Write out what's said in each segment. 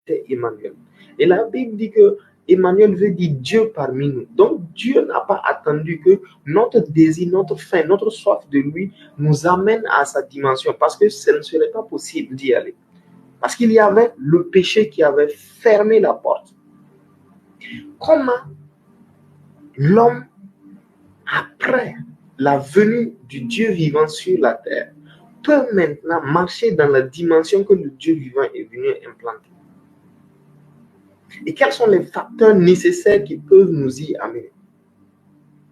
était Emmanuel. Et la Bible dit que Emmanuel veut dire Dieu parmi nous. Donc Dieu n'a pas attendu que notre désir, notre faim, notre soif de lui nous amène à sa dimension, parce que ce ne serait pas possible d'y aller. Parce qu'il y avait le péché qui avait fermé la porte. Comment l'homme, après la venue du Dieu vivant sur la terre, peut maintenant marcher dans la dimension que le Dieu vivant est venu implanter? Et quels sont les facteurs nécessaires qui peuvent nous y amener?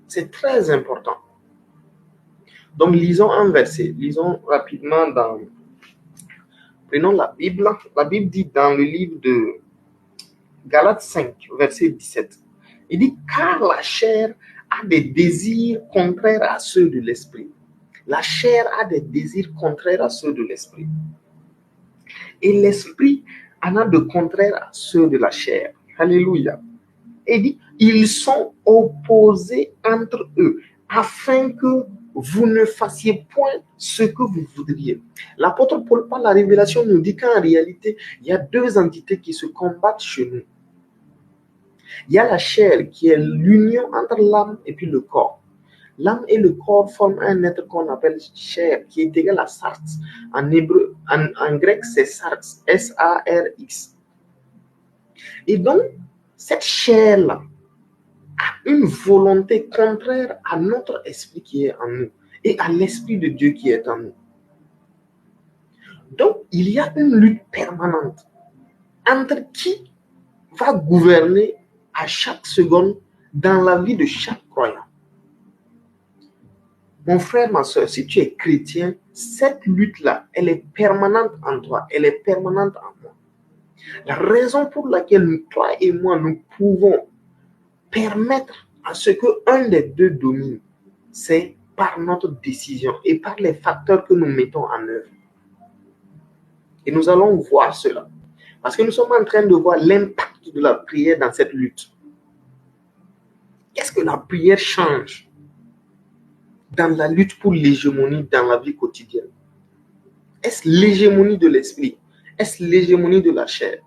C'est très important. Donc, lisons un verset. Lisons rapidement Prenons la Bible. La Bible dit dans le livre de Galates 5, verset 17. Il dit, car la chair a des désirs contraires à ceux de l'esprit. La chair a des désirs contraires à ceux de l'esprit. Et l'esprit en a de contraires à ceux de la chair. Alléluia. Et dit, ils sont opposés entre eux, afin que vous ne fassiez point ce que vous voudriez. L'apôtre Paul, par la révélation, nous dit qu'en réalité, il y a deux entités qui se combattent chez nous. Il y a la chair qui est l'union entre l'âme et puis le corps. L'âme et le corps forment un être qu'on appelle chair, qui est égal à sarx. En hébreu, en grec, c'est sarx, S-A-R-X. Et donc, cette chair-là a une volonté contraire à notre esprit qui est en nous et à l'esprit de Dieu qui est en nous. Donc, il y a une lutte permanente entre qui va gouverner à chaque seconde dans la vie de chaque croyant. Mon frère, ma soeur, si tu es chrétien, cette lutte-là, elle est permanente en toi, elle est permanente en moi. La raison pour laquelle toi et moi, nous pouvons permettre à ce qu'un des deux domine, c'est par notre décision et par les facteurs que nous mettons en œuvre. Et nous allons voir cela. Parce que nous sommes en train de voir l'impact de la prière dans cette lutte. Qu'est-ce que la prière change dans la lutte pour l'hégémonie dans la vie quotidienne? Est-ce l'hégémonie de l'esprit? Est-ce l'hégémonie de la chair?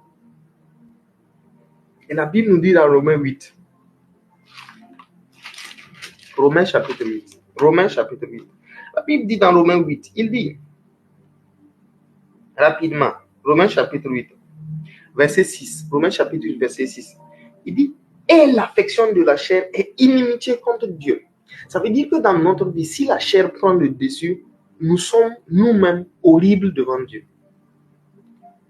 Et la Bible nous dit dans Romains 8. Romains chapitre 8. Romains chapitre 8. La Bible dit dans Romains 8, il dit, rapidement, Romains chapitre 8, verset 6. Romains chapitre 8, verset 6. Il dit, et l'affection de la chair est inimitié contre Dieu. Ça veut dire que dans notre vie, si la chair prend le dessus, nous sommes nous-mêmes horribles devant Dieu.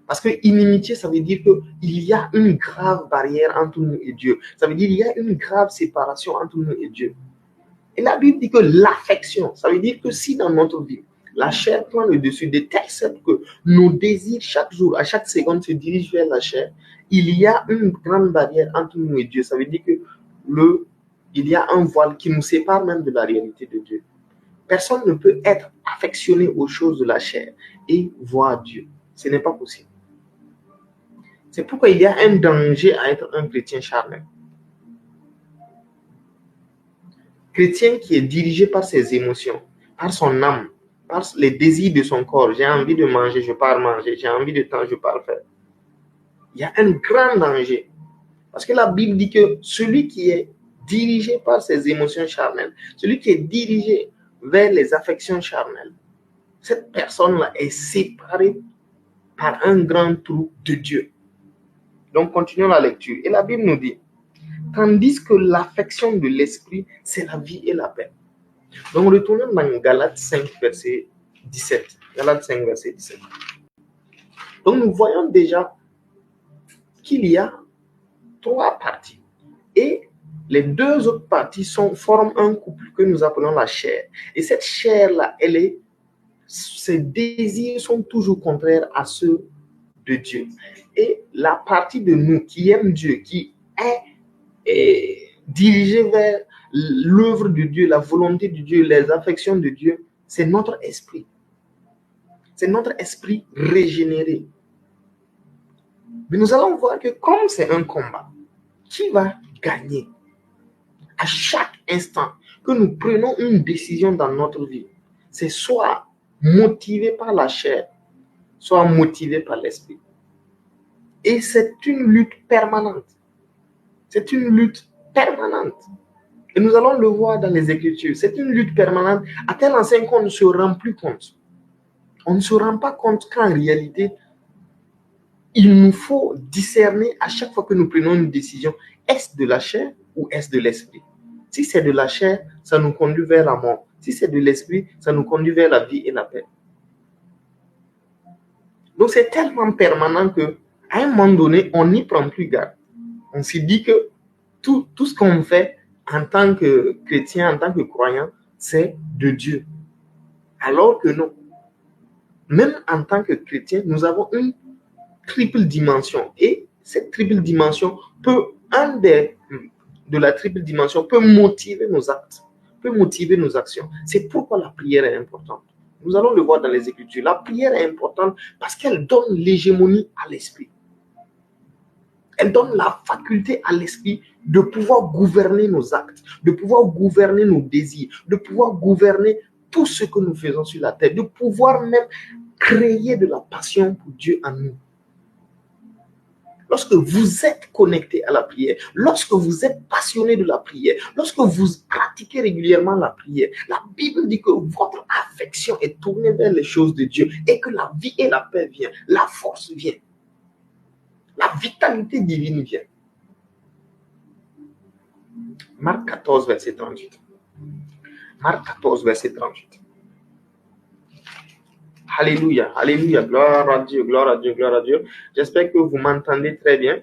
Parce que inimitié, ça veut dire qu'il y a une grave barrière entre nous et Dieu. Ça veut dire qu'il y a une grave séparation entre nous et Dieu. Et la Bible dit que l'affection, ça veut dire que si dans notre vie, la chair prend le dessus de telle sorte que nos désirs chaque jour, à chaque seconde se dirigent vers la chair, il y a une grande barrière entre nous et Dieu. Ça veut dire que il y a un voile qui nous sépare même de la réalité de Dieu. Personne ne peut être affectionné aux choses de la chair et voir Dieu. Ce n'est pas possible. C'est pourquoi il y a un danger à être un chrétien charnel. Chrétien qui est dirigé par ses émotions, par son âme, par les désirs de son corps. J'ai envie de manger, je pars manger. J'ai envie de temps, je pars faire. Il y a un grand danger. Parce que la Bible dit que celui qui est dirigé par ses émotions charnelles, celui qui est dirigé vers les affections charnelles, cette personne-là est séparée par un grand trou de Dieu. Donc, continuons la lecture. Et la Bible nous dit, tandis que l'affection de l'esprit, c'est la vie et la paix. Donc, retournons dans Galates 5, verset 17. Galates 5, verset 17. Donc, nous voyons déjà qu'il y a 3 parties. Et les 2 autres parties forment un couple que nous appelons la chair. Et cette chair-là, ses désirs sont toujours contraires à ceux de Dieu. Et la partie de nous qui aime Dieu, qui est dirigée vers l'œuvre de Dieu, la volonté de Dieu, les affections de Dieu, c'est notre esprit. C'est notre esprit régénéré. Mais nous allons voir que comme c'est un combat, qui va gagner? À chaque instant que nous prenons une décision dans notre vie, c'est soit motivé par la chair, soit motivé par l'esprit. Et c'est une lutte permanente. C'est une lutte permanente. Et nous allons le voir dans les Écritures. C'est une lutte permanente à tel enseigne qu'on ne se rend plus compte. On ne se rend pas compte qu'en réalité, il nous faut discerner à chaque fois que nous prenons une décision, est-ce de la chair ou est-ce de l'esprit? Si c'est de la chair, ça nous conduit vers la mort. Si c'est de l'esprit, ça nous conduit vers la vie et la paix. Donc c'est tellement permanent que à un moment donné, on n'y prend plus garde. On se dit que tout ce qu'on fait en tant que chrétien, en tant que croyant, c'est de Dieu. Alors que non. Même en tant que chrétien, nous avons une triple dimension. Et cette triple dimension de la triple dimension peut motiver nos actes, peut motiver nos actions. C'est pourquoi la prière est importante. Nous allons le voir dans les Écritures. La prière est importante parce qu'elle donne l'hégémonie à l'esprit. Elle donne la faculté à l'esprit de pouvoir gouverner nos actes, de pouvoir gouverner nos désirs, de pouvoir gouverner tout ce que nous faisons sur la terre, de pouvoir même créer de la passion pour Dieu en nous. Lorsque vous êtes connecté à la prière, lorsque vous êtes passionné de la prière, lorsque vous pratiquez régulièrement la prière, la Bible dit que votre affection est tournée vers les choses de Dieu et que la vie et la paix viennent, la force vient, la vitalité divine vient. Marc 14, verset 38. Marc 14, verset 38. Alléluia, alléluia, gloire à Dieu, gloire à Dieu, gloire à Dieu. J'espère que vous m'entendez très bien.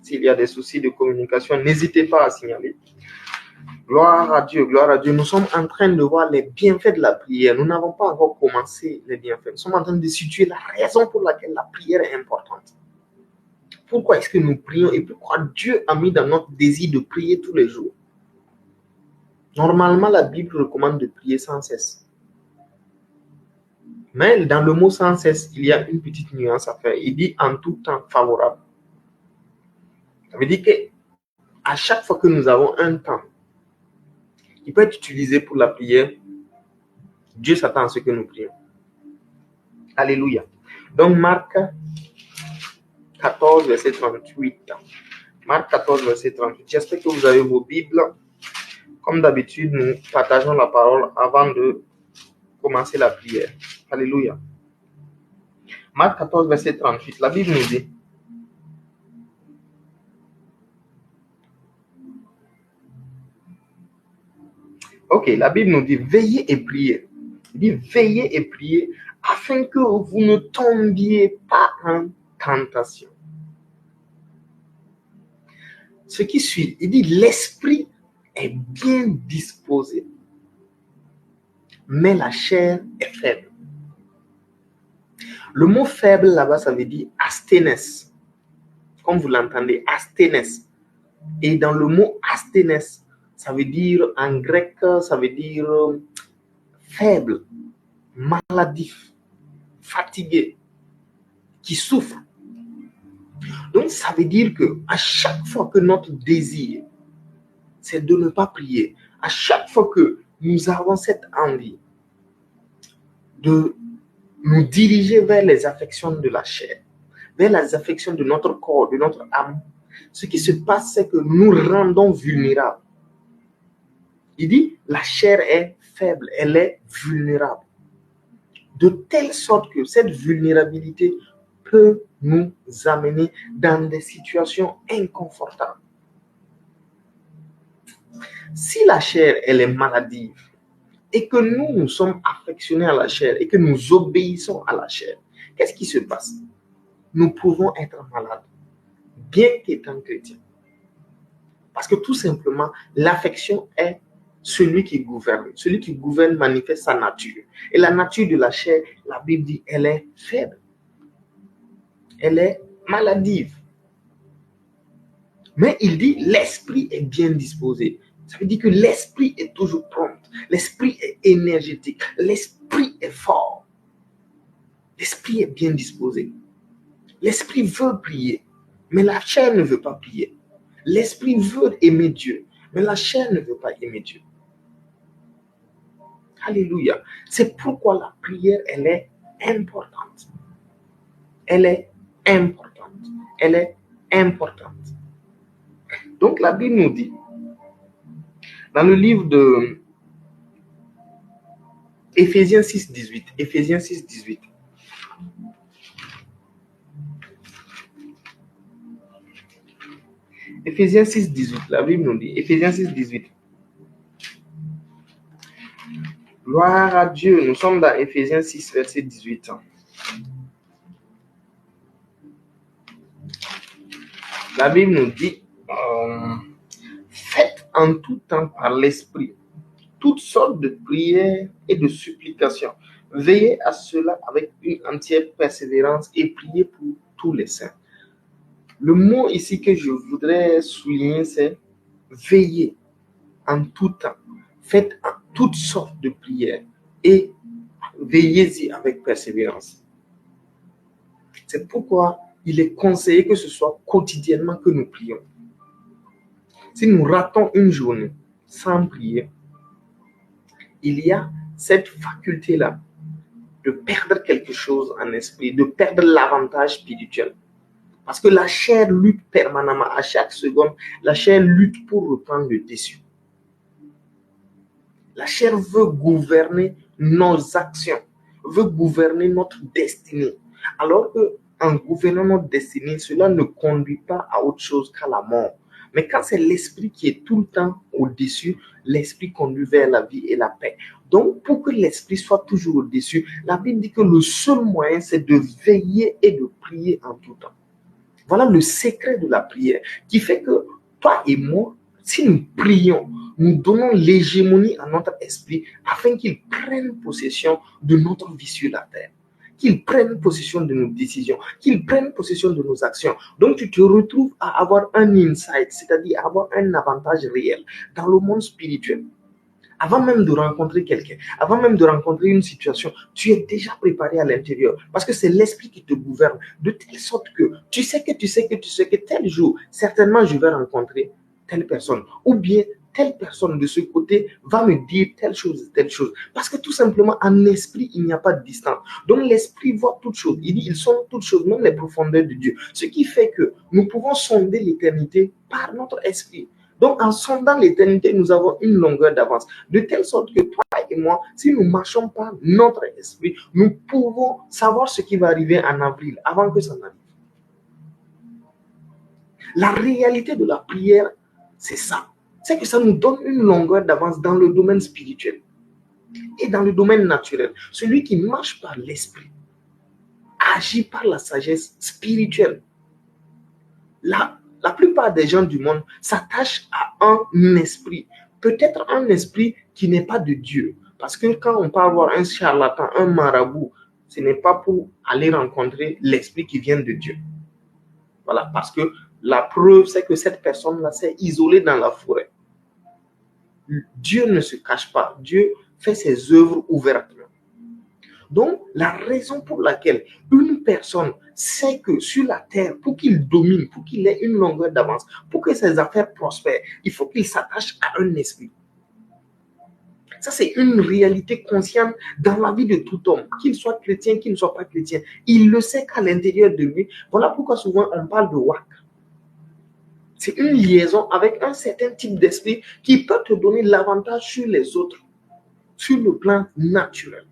S'il y a des soucis de communication, n'hésitez pas à signaler. Gloire à Dieu, gloire à Dieu. Nous sommes en train de voir les bienfaits de la prière. Nous n'avons pas encore commencé les bienfaits. Nous sommes en train de situer la raison pour laquelle la prière est importante. Pourquoi est-ce que nous prions et pourquoi Dieu a mis dans notre désir de prier tous les jours? Normalement, la Bible recommande de prier sans cesse. Mais dans le mot sans cesse, il y a une petite nuance à faire. Il dit en tout temps favorable. Ça veut dire qu'à chaque fois que nous avons un temps qui peut être utilisé pour la prière, Dieu s'attend à ce que nous prions. Alléluia. Donc Marc 14, verset 38. Marc 14, verset 38. J'espère que vous avez vos Bibles. Comme d'habitude, nous partageons la parole avant de commencer la prière. Alléluia. Marc 14, verset 38. La Bible nous dit: ok, la Bible nous dit veillez et priez. Il dit veillez et priez afin que vous ne tombiez pas en tentation. Ce qui suit, il dit l'esprit est bien disposé, mais la chair est faible. Le mot faible là-bas, ça veut dire asthénès. Comme vous l'entendez, asthénès. Et dans le mot asthénès, ça veut dire en grec, ça veut dire faible, maladif, fatigué, qui souffre. Donc, ça veut dire que à chaque fois que notre désir, c'est de ne pas prier, à chaque fois que nous avons cette envie de nous diriger vers les affections de la chair, vers les affections de notre corps, de notre âme, ce qui se passe, c'est que nous rendons vulnérables. Il dit, la chair est faible, elle est vulnérable. De telle sorte que cette vulnérabilité peut nous amener dans des situations inconfortables. Si la chair, elle est maladive, et que nous sommes affectionnés à la chair, et que nous obéissons à la chair, qu'est-ce qui se passe? Nous pouvons être malades, bien qu'étant chrétiens. Parce que tout simplement, l'affection est celui qui gouverne. Celui qui gouverne manifeste sa nature. Et la nature de la chair, la Bible dit, elle est faible. Elle est maladive. Mais il dit, l'esprit est bien disposé. Ça veut dire que l'esprit est toujours prompt. L'esprit est énergétique. L'esprit est fort. L'esprit est bien disposé. L'esprit veut prier, mais la chair ne veut pas prier. L'esprit veut aimer Dieu, mais la chair ne veut pas aimer Dieu. Alléluia. C'est pourquoi la prière, elle est importante. Elle est importante. elle est importante. Donc la Bible nous dit, dans le livre de Éphésiens 6,18, Éphésiens 6,18, Éphésiens 6,18, la Bible nous dit, Éphésiens 6,18. Gloire à Dieu, nous sommes dans Éphésiens 6, verset 18. La Bible nous dit, faites en tout temps par l'Esprit toutes sortes de prières et de supplications. Veillez à cela avec une entière persévérance et priez pour tous les saints. Le mot ici que je voudrais souligner, c'est veillez en tout temps. Faites toutes sortes de prières et veillez-y avec persévérance. C'est pourquoi il est conseillé que ce soit quotidiennement que nous prions. Si nous ratons une journée sans prier, il y a cette faculté-là de perdre quelque chose en esprit, de perdre l'avantage spirituel. Parce que la chair lutte permanemment, à chaque seconde, la chair lutte pour reprendre le dessus. La chair veut gouverner nos actions, veut gouverner notre destinée. Alors qu'en gouvernant notre destinée, cela ne conduit pas à autre chose qu'à la mort. Mais quand c'est l'esprit qui est tout le temps au-dessus, l'esprit conduit vers la vie et la paix. Donc, pour que l'esprit soit toujours au-dessus, la Bible dit que le seul moyen, c'est de veiller et de prier en tout temps. Voilà le secret de la prière qui fait que toi et moi, si nous prions, nous donnons l'hégémonie à notre esprit afin qu'il prenne possession de notre vie sur la terre, qu'il prenne possession de nos décisions, qu'il prenne possession de nos actions. Donc tu te retrouves à avoir un insight, c'est-à-dire avoir un avantage réel dans le monde spirituel. Avant même de rencontrer quelqu'un, avant même de rencontrer une situation, tu es déjà préparé à l'intérieur parce que c'est l'esprit qui te gouverne de telle sorte que tu sais que tel jour, certainement je vais rencontrer telle personne ou bien telle personne de ce côté va me dire telle chose. Parce que tout simplement, en esprit, il n'y a pas de distance. Donc l'esprit voit toutes choses. Il dit, ils sont toutes choses, même les profondeurs de Dieu. Ce qui fait que nous pouvons sonder l'éternité par notre esprit. Donc, en sondant l'éternité, nous avons une longueur d'avance. De telle sorte que toi et moi, si nous marchons par notre esprit, nous pouvons savoir ce qui va arriver en avril, avant que ça n'arrive. La réalité de la prière, c'est ça. C'est que ça nous donne une longueur d'avance dans le domaine spirituel et dans le domaine naturel. Celui qui marche par l'esprit agit par la sagesse spirituelle. La plupart des gens du monde s'attachent à un esprit, peut-être un esprit qui n'est pas de Dieu. Parce que quand on part voir un charlatan, un marabout, ce n'est pas pour aller rencontrer l'esprit qui vient de Dieu. Voilà, parce que la preuve, c'est que cette personne-là s'est isolée dans la forêt. Dieu ne se cache pas. Dieu fait ses œuvres ouvertement. Donc, la raison pour laquelle une personne sait que sur la terre, pour qu'il domine, pour qu'il ait une longueur d'avance, pour que ses affaires prospèrent, il faut qu'il s'attache à un esprit. Ça, c'est une réalité consciente dans la vie de tout homme, qu'il soit chrétien, qu'il ne soit pas chrétien. Il le sait qu'à l'intérieur de lui. Voilà pourquoi souvent on parle de WAC. C'est une liaison avec un certain type d'esprit qui peut te donner l'avantage sur les autres, sur le plan naturel.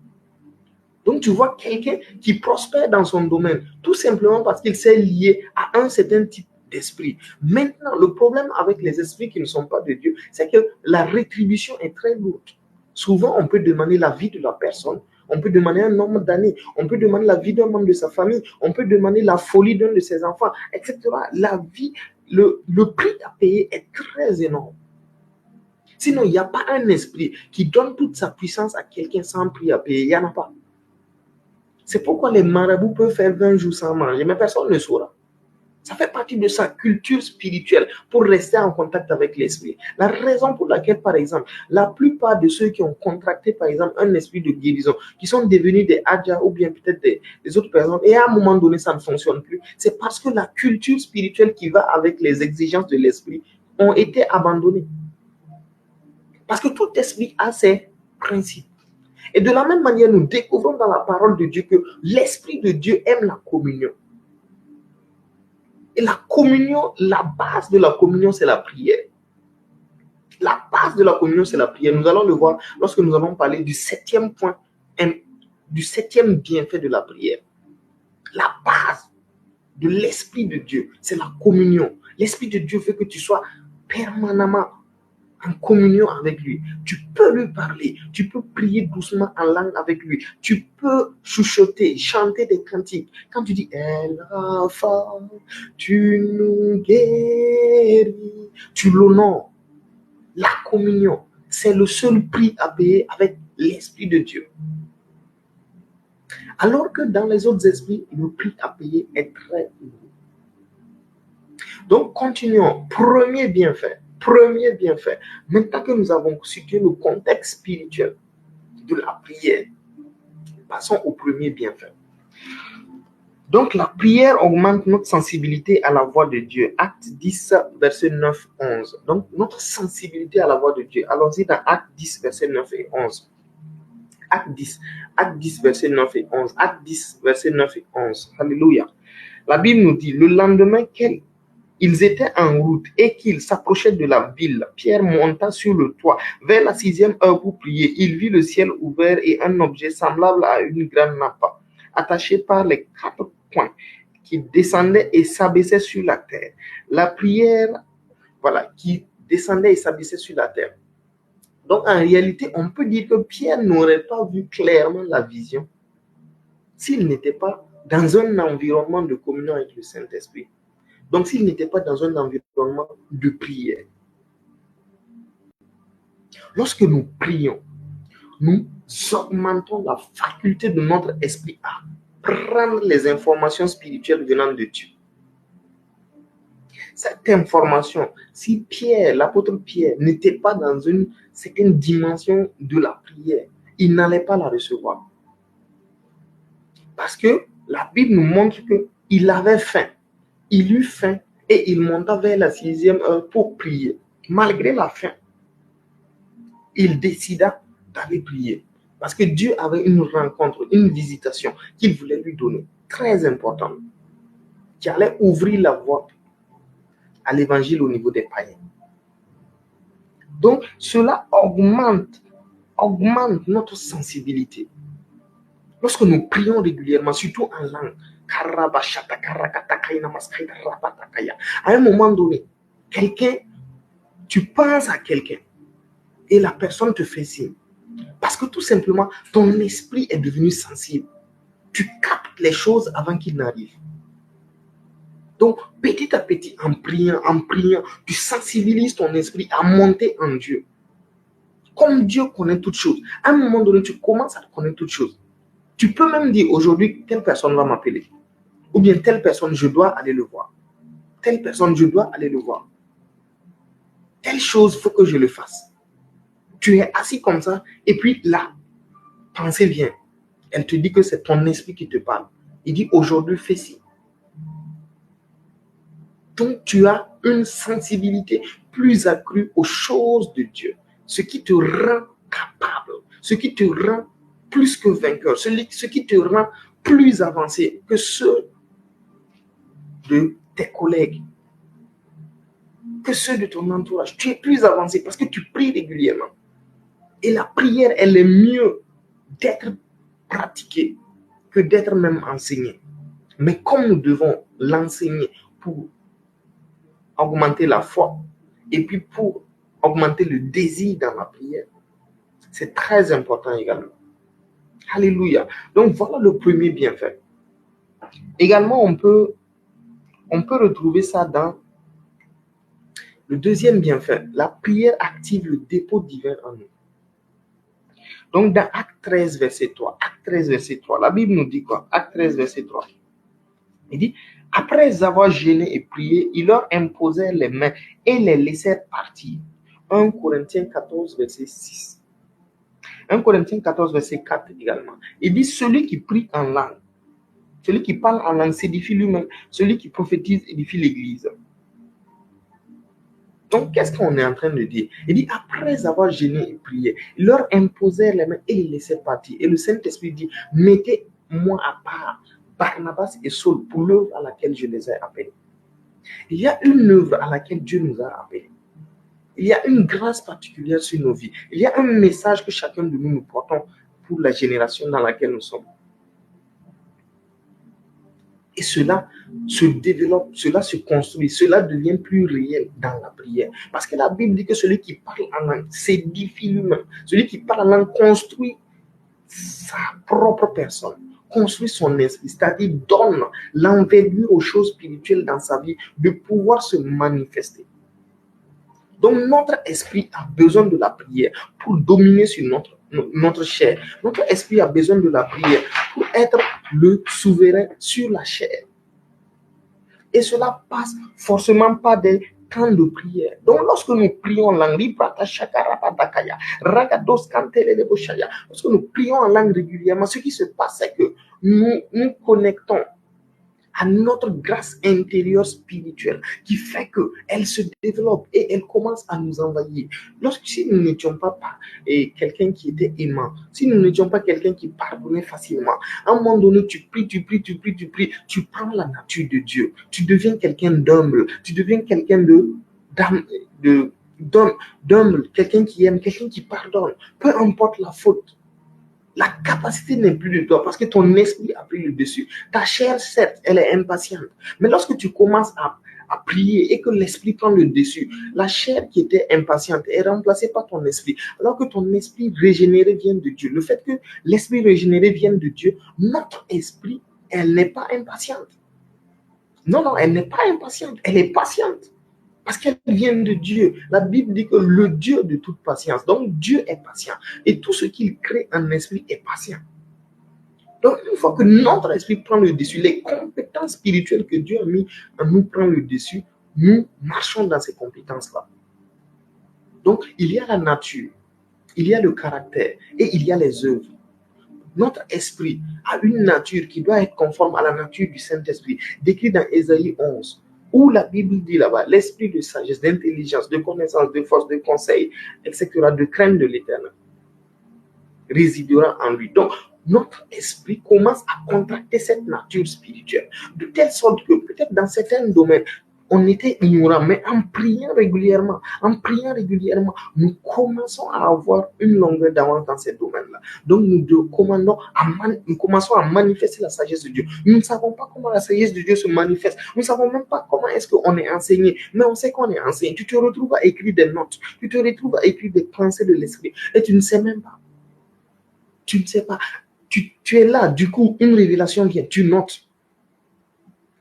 Donc, tu vois quelqu'un qui prospère dans son domaine, tout simplement parce qu'il s'est lié à un certain type d'esprit. Maintenant, le problème avec les esprits qui ne sont pas de Dieu, c'est que la rétribution est très lourde. Souvent, on peut demander la vie de la personne, on peut demander un nombre d'années, on peut demander la vie d'un membre de sa famille, on peut demander la folie d'un de ses enfants, etc. La vie, le prix à payer est très énorme. Sinon, il n'y a pas un esprit qui donne toute sa puissance à quelqu'un sans prix à payer. Il n'y en a pas. C'est pourquoi les marabouts peuvent faire 20 jours sans manger, mais personne ne saura. Ça fait partie de sa culture spirituelle pour rester en contact avec l'esprit. La raison pour laquelle, par exemple, la plupart de ceux qui ont contracté, par exemple, un esprit de guérison, qui sont devenus des adjas ou bien peut-être des autres personnes, et à un moment donné, ça ne fonctionne plus, c'est parce que la culture spirituelle qui va avec les exigences de l'esprit ont été abandonnées. Parce que tout esprit a ses principes. Et de la même manière, nous découvrons dans la parole de Dieu que l'Esprit de Dieu aime la communion. Et la communion, la base de la communion, c'est la prière. La base de la communion, c'est la prière. Nous allons le voir lorsque nous allons parler du 7e point, du 7e bienfait de la prière. La base de l'Esprit de Dieu, c'est la communion. L'Esprit de Dieu veut que tu sois permanemment en communion avec lui. Tu peux lui parler, tu peux prier doucement en langue avec lui, tu peux chuchoter, chanter des cantiques. Quand tu dis « El Rapha, tu nous guéris », tu l'honores. La communion, c'est le seul prix à payer avec l'Esprit de Dieu. Alors que dans les autres esprits, le prix à payer est très élevé. Donc, continuons. Premier bienfait. Maintenant que nous avons situé le contexte spirituel de la prière, passons au premier bienfait. Donc, la prière augmente notre sensibilité à la voix de Dieu. Acte 10, verset 9-11. Donc, notre sensibilité à la voix de Dieu. Allons-y dans Acte 10, verset 9 et 11. Acte 10, verset 9 et 11. Acte 10, verset 9 et 11. Alléluia. La Bible nous dit, le lendemain ils étaient en route et qu'ils s'approchaient de la ville, Pierre monta sur le toit vers la 6e heure pour prier. Il vit le ciel ouvert et un objet semblable à une grande nappe, attaché par les 4 points, qui descendait et s'abaissait sur la terre. La prière, qui descendait et s'abaissait sur la terre. Donc, en réalité, on peut dire que Pierre n'aurait pas vu clairement la vision s'il n'était pas dans un environnement de communion avec le Saint-Esprit. Donc, s'il n'était pas dans un environnement de prière. Lorsque nous prions, nous augmentons la faculté de notre esprit à prendre les informations spirituelles venant de Dieu. Cette information, si Pierre, l'apôtre Pierre, n'était pas dans une certaine dimension de la prière, il n'allait pas la recevoir. Parce que la Bible nous montre qu'il avait faim. Il eut faim et il monta vers la 6e heure pour prier. Malgré la faim, il décida d'aller prier. Parce que Dieu avait une rencontre, une visitation qu'il voulait lui donner, très importante, qui allait ouvrir la voie à l'évangile au niveau des païens. Donc, cela augmente notre sensibilité. Lorsque nous prions régulièrement, surtout en langue, à un moment donné, tu penses à quelqu'un et la personne te fait signe. Parce que tout simplement, ton esprit est devenu sensible. Tu captes les choses avant qu'ils n'arrivent. Donc, petit à petit, en priant, tu sensibilises ton esprit à monter en Dieu. Comme Dieu connaît toutes choses, à un moment donné, tu commences à connaître toutes choses. Tu peux même dire aujourd'hui, telle personne va m'appeler. Ou bien telle personne, je dois aller le voir. Telle personne, je dois aller le voir. Telle chose, il faut que je le fasse. Tu es assis comme ça, et puis la pensée vient. Elle te dit que c'est ton esprit qui te parle. Il dit aujourd'hui, fais ci. Donc, tu as une sensibilité plus accrue aux choses de Dieu. Ce qui te rend capable, ce qui te rend plus que vainqueur, ce qui te rend plus avancé que ceux de tes collègues, que ceux de ton entourage. Tu es plus avancé parce que tu pries régulièrement. Et la prière, elle est mieux d'être pratiquée que d'être même enseignée. Mais comme nous devons l'enseigner pour augmenter la foi et puis pour augmenter le désir dans la prière, c'est très important également. Alléluia. Donc voilà le premier bienfait. Également, on peut retrouver ça dans le deuxième bienfait. La prière active le dépôt divin en nous. Donc dans Acte 13, verset 3, la Bible nous dit quoi? Acte 13, verset 3. Il dit, après avoir jeûné et prié, il leur imposait les mains et les laissèrent partir. 1 Corinthiens 14, verset 6. 1 Corinthiens 14, verset 4 également. Il dit, celui qui prie en langue, celui qui parle en langue s'édifie lui-même, celui qui prophétise édifie l'église. Donc, qu'est-ce qu'on est en train de dire? Il dit, après avoir jeûné et prié, il leur imposait les mains et les laissait partir. Et le Saint-Esprit dit, mettez-moi à part Barnabas et Saul pour l'œuvre à laquelle je les ai appelés. Il y a une œuvre à laquelle Dieu nous a appelés. Il y a une grâce particulière sur nos vies. Il y a un message que chacun de nous portons pour la génération dans laquelle nous sommes. Et cela se développe, cela se construit, cela devient plus réel dans la prière. Parce que la Bible dit que celui qui parle en langue s'édifie lui-même. Celui qui parle en langue construit sa propre personne, construit son esprit, c'est-à-dire donne l'envergure aux choses spirituelles dans sa vie de pouvoir se manifester. Donc notre esprit a besoin de la prière pour dominer sur notre chair. Notre esprit a besoin de la prière pour être le souverain sur la chair. Et cela passe forcément par des temps de prière. Donc lorsque nous prions en langue, lorsque nous prions en langue régulièrement, ce qui se passe, c'est que nous nous connectons à notre grâce intérieure spirituelle qui fait qu'elle se développe et elle commence à nous envahir. Si nous n'étions pas quelqu'un qui était aimant, si nous n'étions pas quelqu'un qui pardonnait facilement, à un moment donné, tu pries, tu prends la nature de Dieu. Tu deviens quelqu'un d'humble, tu deviens quelqu'un d'humble, quelqu'un qui aime, quelqu'un qui pardonne, peu importe la faute. La capacité n'est plus de toi parce que ton esprit a pris le dessus. Ta chair, certes, elle est impatiente. Mais lorsque tu commences à prier et que l'esprit prend le dessus, la chair qui était impatiente est remplacée par ton esprit. Alors que ton esprit régénéré vient de Dieu. Le fait que l'esprit régénéré vienne de Dieu, notre esprit, elle n'est pas impatiente. Non, elle n'est pas impatiente. Elle est patiente. Parce qu'elle vient de Dieu. La Bible dit que le Dieu de toute patience. Donc Dieu est patient. Et tout ce qu'il crée en esprit est patient. Donc une fois que notre esprit prend le dessus, les compétences spirituelles que Dieu a mis en nous prend le dessus, nous marchons dans ces compétences-là. Donc il y a la nature, il y a le caractère et il y a les œuvres. Notre esprit a une nature qui doit être conforme à la nature du Saint-Esprit, décrit dans Ésaïe 11. Où la Bible dit là-bas, l'esprit de sagesse, d'intelligence, de connaissance, de force, de conseil, etc., de crainte de l'Éternel, résidera en lui. Donc, notre esprit commence à contracter cette nature spirituelle, de telle sorte que peut-être dans certains domaines, on était ignorant, mais en priant régulièrement, nous commençons à avoir une longueur d'avance dans ces domaines-là. Donc, nous commençons à manifester la sagesse de Dieu. Nous ne savons pas comment la sagesse de Dieu se manifeste. Nous ne savons même pas comment est-ce qu'on est enseigné, mais on sait qu'on est enseigné. Tu te retrouves à écrire des notes, tu te retrouves à écrire des pensées de l'esprit, et tu ne sais même pas. Tu ne sais pas. Tu es là, du coup, une révélation vient, tu notes.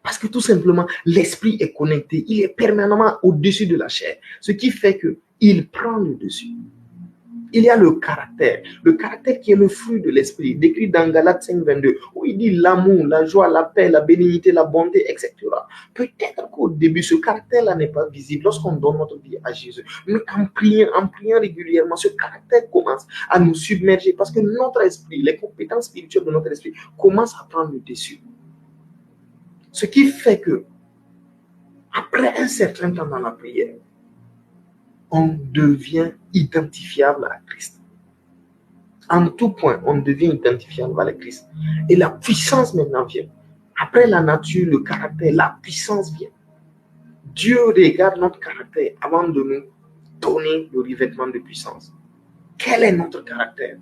Parce que tout simplement, l'esprit est connecté. Il est permanemment au-dessus de la chair. Ce qui fait qu'il prend le dessus. Il y a le caractère qui est le fruit de l'esprit, décrit dans Galates 5:22, où il dit l'amour, la joie, la paix, la bénignité, la bonté, etc. Peut-être qu'au début, ce caractère-là n'est pas visible lorsqu'on donne notre vie à Jésus. Mais en priant régulièrement, ce caractère commence à nous submerger parce que notre esprit, les compétences spirituelles de notre esprit commencent à prendre le dessus. Ce qui fait que, après un certain temps dans la prière, on devient identifiable à Christ. En tout point, on devient identifiable à Christ. Et la puissance maintenant vient. Après la nature, le caractère, la puissance vient. Dieu regarde notre caractère avant de nous donner le revêtement de puissance. Quel est notre caractère?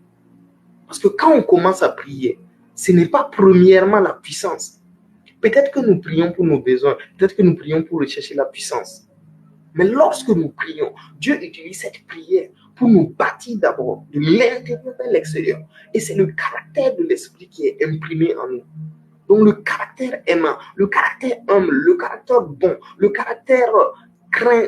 Parce que quand on commence à prier, ce n'est pas premièrement la puissance. Peut-être que nous prions pour nos besoins, peut-être que nous prions pour rechercher la puissance. Mais lorsque nous prions, Dieu utilise cette prière pour nous bâtir d'abord de l'intérieur vers l'extérieur. Et c'est le caractère de l'esprit qui est imprimé en nous. Donc le caractère aimant, le caractère humble, le caractère bon, le caractère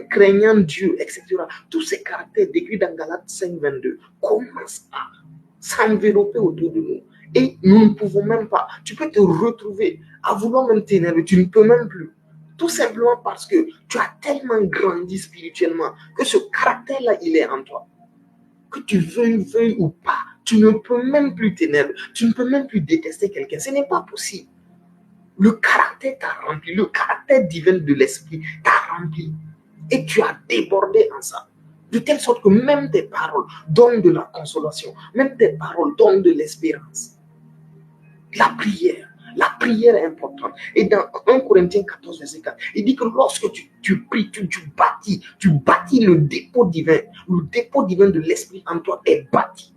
craignant Dieu, etc. Tous ces caractères décrits dans Galates 5:22 commencent à s'envelopper autour de nous. Et nous ne pouvons même pas. Tu peux te retrouver à vouloir même t'énerver. Tu ne peux même plus. Tout simplement parce que tu as tellement grandi spirituellement que ce caractère-là, il est en toi. Que tu veuilles ou pas, tu ne peux même plus t'énerver. Tu ne peux même plus détester quelqu'un. Ce n'est pas possible. Le caractère t'a rempli. Le caractère divin de l'esprit t'a rempli. Et tu as débordé en ça. De telle sorte que même tes paroles donnent de la consolation. Même tes paroles donnent de l'espérance. La prière La prière est importante. Et dans 1 Corinthiens 14, verset 4, il dit que lorsque tu pries, tu bâtis le dépôt divin. Le dépôt divin de l'esprit en toi est bâti.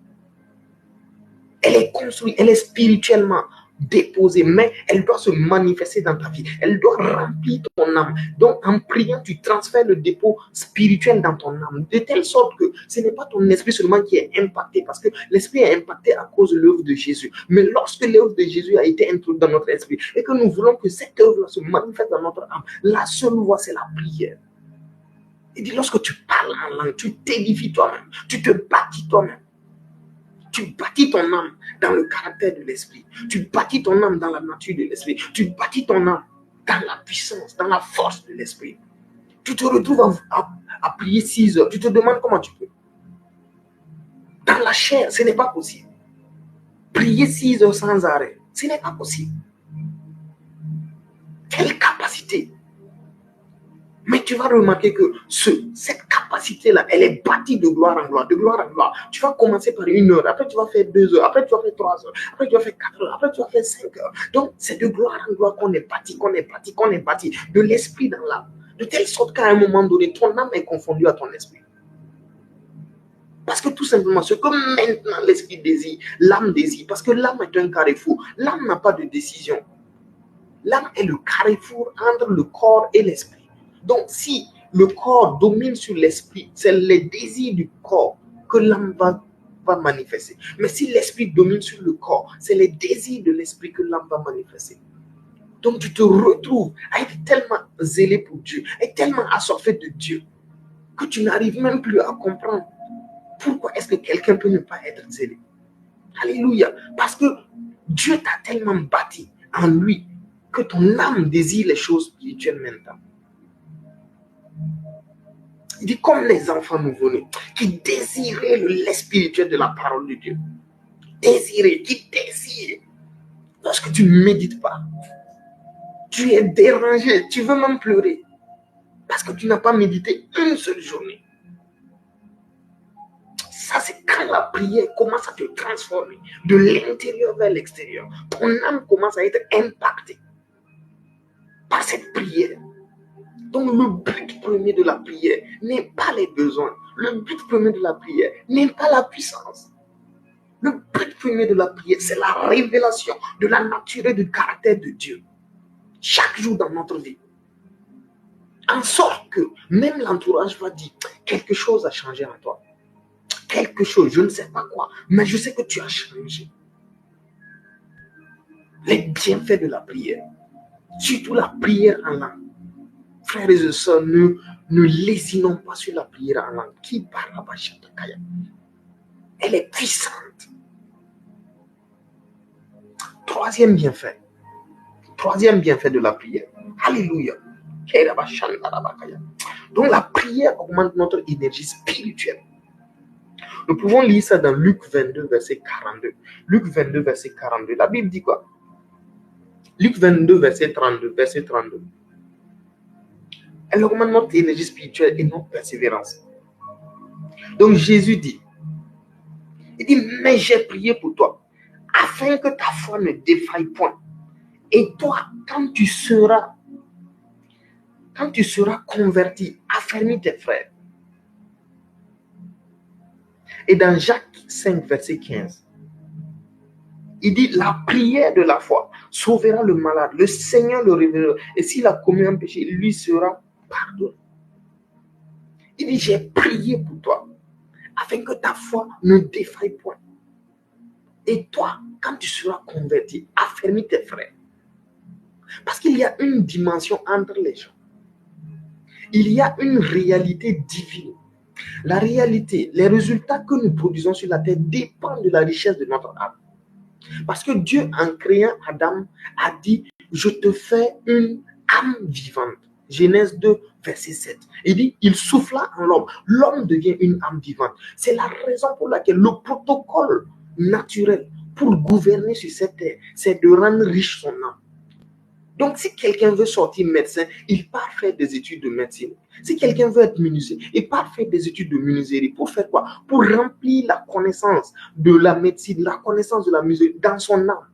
Elle est construite, elle est spirituellement déposée, mais elle doit se manifester dans ta vie. Elle doit remplir ton âme. Donc, en priant, tu transfères le dépôt spirituel dans ton âme, de telle sorte que ce n'est pas ton esprit seulement qui est impacté, parce que l'esprit est impacté à cause de l'œuvre de Jésus. Mais lorsque l'œuvre de Jésus a été introduite dans notre esprit et que nous voulons que cette œuvre se manifeste dans notre âme, la seule voie, c'est la prière. Il dit, lorsque tu parles en langue, tu t'édifies toi-même, tu te bâtis toi-même. Tu bâtis ton âme dans le caractère de l'esprit. Tu bâtis ton âme dans la nature de l'esprit. Tu bâtis ton âme dans la puissance, dans la force de l'esprit. Tu te retrouves à prier 6 heures. Tu te demandes comment tu peux. Dans la chair, ce n'est pas possible. Prier 6 heures sans arrêt, ce n'est pas possible. Quelle capacité! Mais tu vas remarquer que cette capacité-là, elle est bâtie de gloire en gloire, de gloire en gloire. Tu vas commencer par 1 heure, après tu vas faire 2 heures, après tu vas faire 3 heures, après tu vas faire 4 heures, après tu vas faire 5 heures. Donc, c'est de gloire en gloire qu'on est bâti, de l'esprit dans l'âme. De telle sorte qu'à un moment donné, ton âme est confondue à ton esprit. Parce que tout simplement, ce que maintenant l'esprit désire, l'âme désire, parce que l'âme est un carrefour. L'âme n'a pas de décision. L'âme est le carrefour entre le corps et l'esprit. Donc, si le corps domine sur l'esprit, c'est les désirs du corps que l'âme va manifester. Mais si l'esprit domine sur le corps, c'est les désirs de l'esprit que l'âme va manifester. Donc, tu te retrouves à être tellement zélé pour Dieu, à être tellement assoiffé de Dieu, que tu n'arrives même plus à comprendre pourquoi est-ce que quelqu'un peut ne pas être zélé. Alléluia. Parce que Dieu t'a tellement bâti en lui que ton âme désire les choses spirituelles maintenant. Il dit comme les enfants nouveau-nés qui désiraient le lait spirituel de la parole de Dieu. Qui désirent. Lorsque tu ne médites pas, tu es dérangé, tu veux même pleurer. Parce que tu n'as pas médité une seule journée. Ça, c'est quand la prière commence à te transformer de l'intérieur vers l'extérieur. Ton âme commence à être impactée par cette prière. Donc, le but premier de la prière n'est pas les besoins. Le but premier de la prière n'est pas la puissance. Le but premier de la prière, c'est la révélation de la nature et du caractère de Dieu. Chaque jour dans notre vie. En sorte que même l'entourage va dire, quelque chose a changé en toi. Quelque chose, je ne sais pas quoi, mais je sais que tu as changé. Les bienfaits de la prière, surtout la prière en langue. Frères et sœurs, ne lésinons pas sur la prière en langue. Qui parle à Bachatakaya? Elle est puissante. Troisième bienfait de la prière. Alléluia. Donc la prière augmente notre énergie spirituelle. Nous pouvons lire ça dans Luc 22, verset 42. Luc 22, verset 42. La Bible dit quoi? Luc 22, verset 32. Elle augmente notre énergie spirituelle et notre persévérance. Donc Jésus dit, il dit, mais j'ai prié pour toi, afin que ta foi ne défaille point. Et toi, quand tu seras converti, affermis tes frères. Et dans Jacques 5, verset 15, il dit, la prière de la foi sauvera le malade, le Seigneur le révélera, et s'il a commis un péché, il lui sera pardonné. Il dit, j'ai prié pour toi, afin que ta foi ne défaille point. Et toi, quand tu seras converti, affermis tes frères. Parce qu'il y a une dimension entre les gens. Il y a une réalité divine. La réalité, les résultats que nous produisons sur la terre dépendent de la richesse de notre âme. Parce que Dieu, en créant Adam, a dit, je te fais une âme vivante. Genèse 2, verset 7. Il dit, il souffla en l'homme. L'homme devient une âme vivante. C'est la raison pour laquelle le protocole naturel pour gouverner sur cette terre, c'est de rendre riche son âme. Donc, si quelqu'un veut sortir médecin, il part faire des études de médecine. Si quelqu'un veut être menuisier, il part faire des études de menuiserie. Pour faire quoi? Pour remplir la connaissance de la médecine, la connaissance de la menuiserie dans son âme.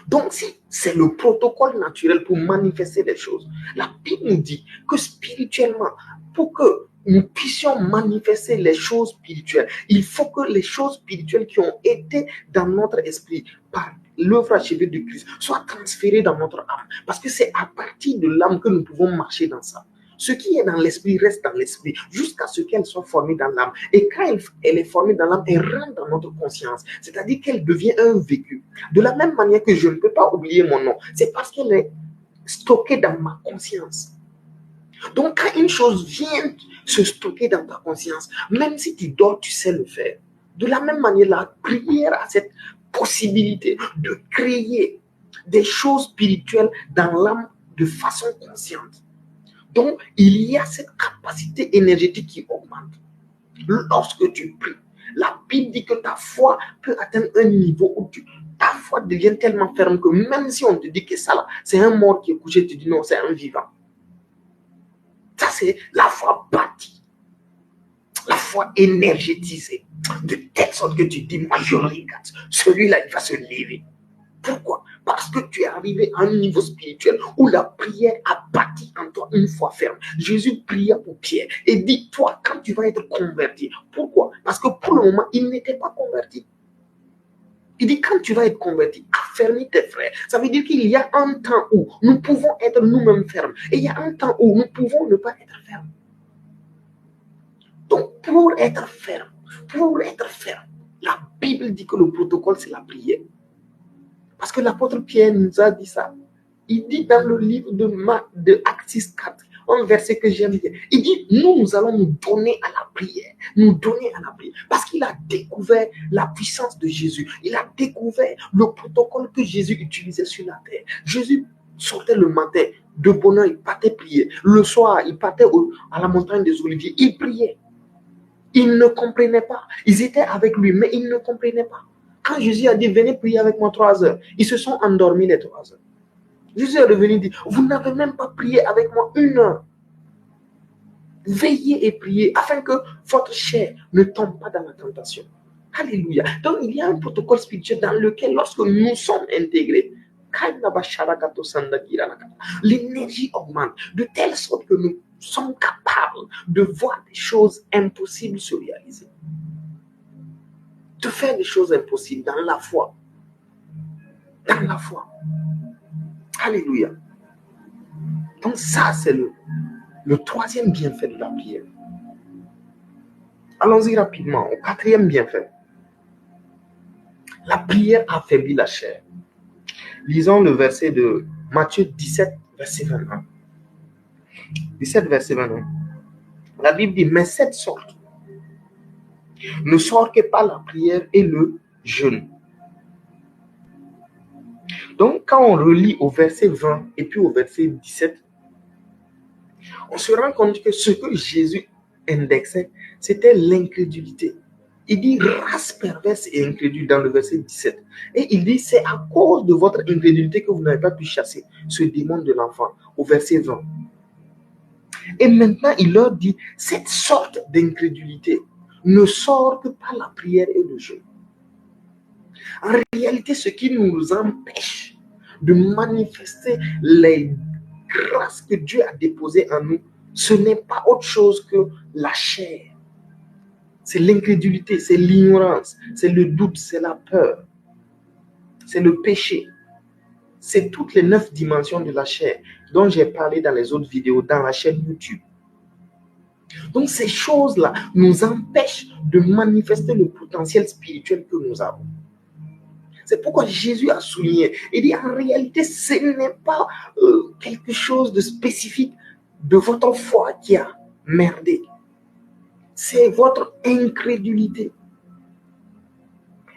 Donc, si c'est le protocole naturel pour manifester les choses, la Bible nous dit que spirituellement, pour que nous puissions manifester les choses spirituelles, il faut que les choses spirituelles qui ont été dans notre esprit par l'œuvre achevée de Christ soient transférées dans notre âme. Parce que c'est à partir de l'âme que nous pouvons marcher dans ça. Ce qui est dans l'esprit reste dans l'esprit jusqu'à ce qu'elle soit formée dans l'âme. Et quand elle est formée dans l'âme, elle rentre dans notre conscience. C'est-à-dire qu'elle devient un vécu. De la même manière que je ne peux pas oublier mon nom, c'est parce qu'elle est stockée dans ma conscience. Donc, quand une chose vient se stocker dans ta conscience, même si tu dors, tu sais le faire. De la même manière, la prière a cette possibilité de créer des choses spirituelles dans l'âme de façon consciente. Donc, il y a cette capacité énergétique qui augmente. Lorsque tu pries, la Bible dit que ta foi peut atteindre un niveau où ta foi devient tellement ferme que même si on te dit que ça là, c'est un mort qui est couché, tu dis non, c'est un vivant. Ça, c'est la foi bâtie, la foi énergétisée, de telle sorte que tu dis, moi je regarde, celui-là, il va se lever. Pourquoi? Parce que tu es arrivé à un niveau spirituel où la prière a bâti en toi une foi ferme. Jésus pria pour Pierre et dit, toi, quand tu vas être converti. Pourquoi? Parce que pour le moment, il n'était pas converti. Il dit, quand tu vas être converti, affermis tes frères. Ça veut dire qu'il y a un temps où nous pouvons être nous-mêmes fermes. Et il y a un temps où nous pouvons ne pas être fermes. Donc, pour être ferme, la Bible dit que le protocole, c'est la prière. Parce que l'apôtre Pierre nous a dit ça. Il dit dans le livre de Actes 4, un verset que j'aime bien. Il dit, nous allons nous donner à la prière. Nous donner à la prière. Parce qu'il a découvert la puissance de Jésus. Il a découvert le protocole que Jésus utilisait sur la terre. Jésus sortait le matin de bonne heure, il partait prier. Le soir, il partait à la montagne des Oliviers. Il priait. Ils ne comprenaient pas. Ils étaient avec lui, mais ils ne comprenaient pas. Quand Jésus a dit, venez prier avec moi 3 heures, ils se sont endormis les 3 heures. Jésus est revenu et dit, vous n'avez même pas prié avec moi 1 heure. Veillez et priez afin que votre chair ne tombe pas dans la tentation. Alléluia. Donc, il y a un protocole spirituel dans lequel, lorsque nous sommes intégrés, l'énergie augmente de telle sorte que nous sommes capables de voir des choses impossibles se réaliser. De faire des choses impossibles dans la foi. Dans la foi. Alléluia. Donc ça, c'est le troisième bienfait de la prière. Allons-y rapidement au quatrième bienfait. La prière affaiblit la chair. Lisons le verset de Matthieu 17, verset 21. 17, verset 21. La Bible dit, mais cette sorte ne sort que par la prière et le jeûne. Donc, quand on relit au verset 20 et puis au verset 17, on se rend compte que ce que Jésus indexait, c'était l'incrédulité. Il dit race perverse et incrédule dans le verset 17. Et il dit, c'est à cause de votre incrédulité que vous n'avez pas pu chasser ce démon de l'enfant, au verset 20. Et maintenant, il leur dit, cette sorte d'incrédulité ne sort que par la prière et le jeûne. En réalité, ce qui nous empêche de manifester les grâces que Dieu a déposées en nous, ce n'est pas autre chose que la chair. C'est l'incrédulité, c'est l'ignorance, c'est le doute, c'est la peur, c'est le péché. C'est toutes les 9 dimensions de la chair dont j'ai parlé dans les autres vidéos, dans la chaîne YouTube. Donc ces choses-là nous empêchent de manifester le potentiel spirituel que nous avons. C'est pourquoi Jésus a souligné, il dit en réalité ce n'est pas quelque chose de spécifique de votre foi qui a merdé. C'est votre incrédulité.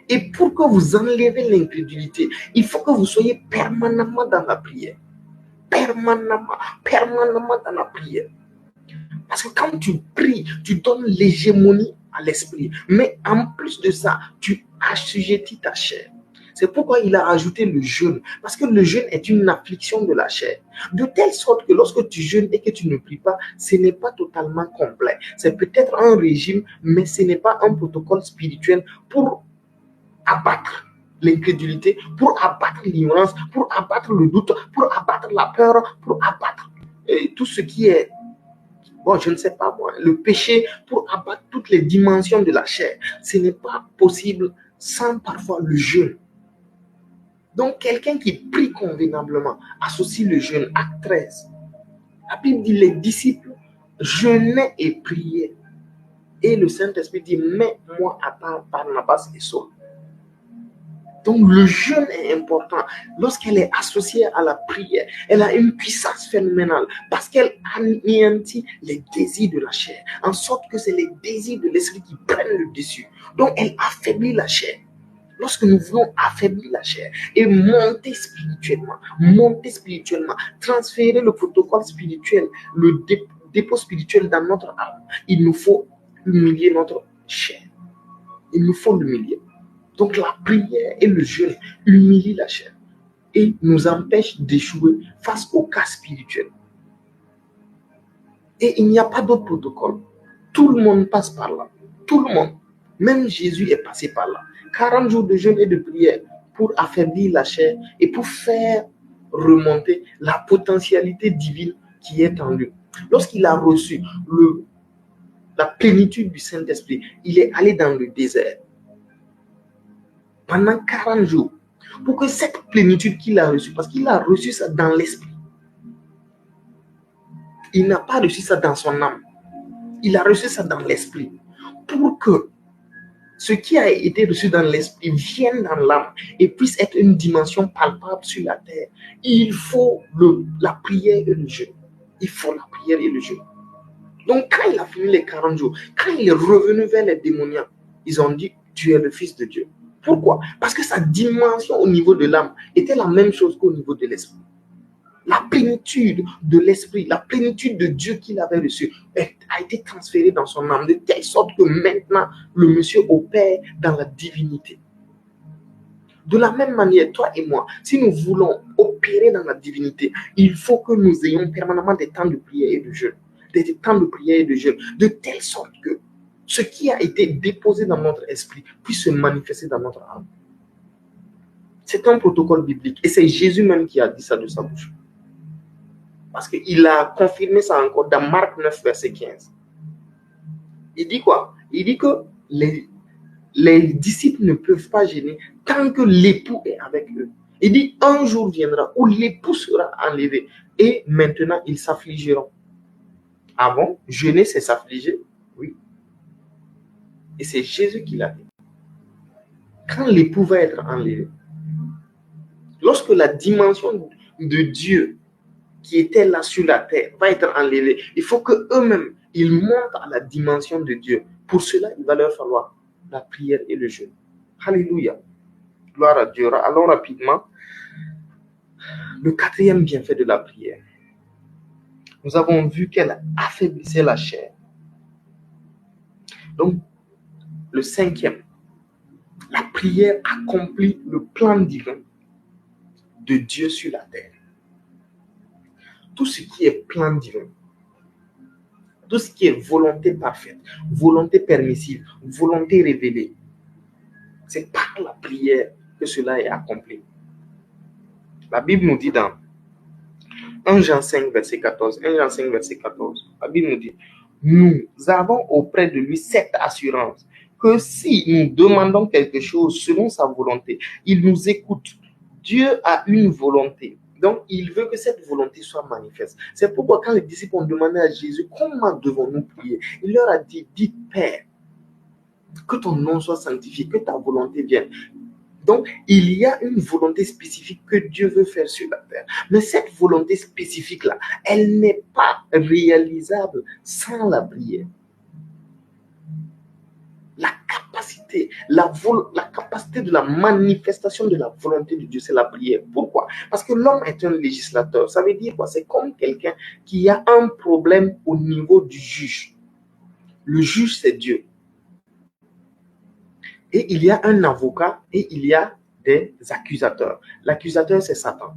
Et pour que vous enlevez l'incrédulité, il faut que vous soyez permanemment dans la prière. Permanemment dans la prière. Parce que quand tu pries, tu donnes l'hégémonie à l'esprit. Mais en plus de ça, tu assujettis ta chair. C'est pourquoi il a ajouté le jeûne. Parce que le jeûne est une affliction de la chair. De telle sorte que lorsque tu jeûnes et que tu ne pries pas, ce n'est pas totalement complet. C'est peut-être un régime, mais ce n'est pas un protocole spirituel pour abattre l'incrédulité, pour abattre l'ignorance, pour abattre le doute, pour abattre la peur, pour abattre tout ce qui est, bon, je ne sais pas moi, le péché, pour abattre toutes les dimensions de la chair. Ce n'est pas possible sans parfois le jeûne. Donc, quelqu'un qui prie convenablement associe le jeûne. Acte 13. La Bible dit les disciples jeûnaient et priaient. Et le Saint-Esprit dit, mets-moi à part Barnabas et Saul. Donc le jeûne est important. Lorsqu'elle est associée à la prière, elle a une puissance phénoménale parce qu'elle anéantit les désirs de la chair, en sorte que c'est les désirs de l'esprit qui prennent le dessus. Donc elle affaiblit la chair. Lorsque nous voulons affaiblir la chair et monter spirituellement, transférer le protocole spirituel, le dépôt spirituel dans notre âme, il nous faut humilier notre chair. Il nous faut l'humilier. Donc la prière et le jeûne humilient la chair et nous empêchent d'échouer face au cas spirituel. Et il n'y a pas d'autre protocole. Tout le monde passe par là. Tout le monde. Même Jésus est passé par là. 40 jours de jeûne et de prière pour affaiblir la chair et pour faire remonter la potentialité divine qui est en lui. Lorsqu'il a reçu la plénitude du Saint-Esprit, il est allé dans le désert pendant 40 jours pour que cette plénitude qu'il a reçue, parce qu'il a reçu ça dans l'esprit, il n'a pas reçu ça dans son âme, il a reçu ça dans l'esprit, pour que ce qui a été reçu dans l'esprit vienne dans l'âme et puisse être une dimension palpable sur la terre. Il faut la prière et le jeûne. Il faut la prière et le jeûne. Donc quand il a fini les 40 jours, quand il est revenu vers les démoniaques, ils ont dit, tu es le Fils de Dieu. Pourquoi? Parce que sa dimension au niveau de l'âme était la même chose qu'au niveau de l'esprit. La plénitude de l'esprit, la plénitude de Dieu qu'il avait reçu a été transférée dans son âme de telle sorte que maintenant le monsieur opère dans la divinité. De la même manière, toi et moi, si nous voulons opérer dans la divinité, il faut que nous ayons permanemment des temps de prière et de jeûne. Des temps de prière et de jeûne, de telle sorte que ce qui a été déposé dans notre esprit puisse se manifester dans notre âme. C'est un protocole biblique et c'est Jésus même qui a dit ça de sa bouche. Parce qu'il a confirmé ça encore dans Marc 9, verset 15. Il dit quoi? Il dit que les disciples ne peuvent pas jeûner tant que l'époux est avec eux. Il dit un jour viendra où l'époux sera enlevé et maintenant ils s'affligeront. Ah bon? Jeûner, c'est s'affliger? Oui. Et c'est Jésus qui l'a dit. Quand l'époux va être enlevé, lorsque la dimension de Dieu qui était là sur la terre va être enlevée, il faut qu'eux-mêmes, ils montent à la dimension de Dieu. Pour cela, il va leur falloir la prière et le jeûne. Alléluia. Gloire à Dieu. Allons rapidement. Le quatrième bienfait de la prière. Nous avons vu qu'elle affaiblissait la chair. Donc, le cinquième, la prière accomplit le plan divin de Dieu sur la terre. Tout ce qui est plan divin, tout ce qui est volonté parfaite, volonté permissive, volonté révélée, c'est par la prière que cela est accompli. La Bible nous dit dans 1 Jean 5, verset 14, 1 Jean 5, verset 14, la Bible nous dit, nous avons auprès de lui cette assurance que si nous demandons quelque chose selon sa volonté, il nous écoute. Dieu a une volonté. Donc, il veut que cette volonté soit manifeste. C'est pourquoi quand les disciples ont demandé à Jésus, comment devons-nous prier? Il leur a dit, dites Père, que ton nom soit sanctifié, que ta volonté vienne. Donc, il y a une volonté spécifique que Dieu veut faire sur la terre. Mais cette volonté spécifique-là, elle n'est pas réalisable sans la prière. La capacité de la manifestation de la volonté de Dieu, c'est la prière. Pourquoi? Parce que l'homme est un législateur. Ça veut dire quoi? C'est comme quelqu'un qui a un problème au niveau du juge. Le juge, c'est Dieu. Et il y a un avocat et il y a des accusateurs. L'accusateur, c'est Satan.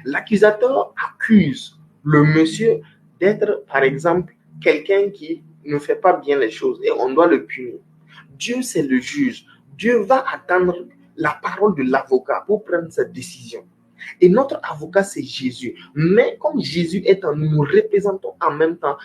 L'accusateur accuse le monsieur d'être, par exemple, quelqu'un qui ne fait pas bien les choses et on doit le punir. Dieu, c'est le juge. Dieu va attendre la parole de l'avocat pour prendre sa décision. Et notre avocat, c'est Jésus. Mais comme Jésus est en nous, nous représentons en même temps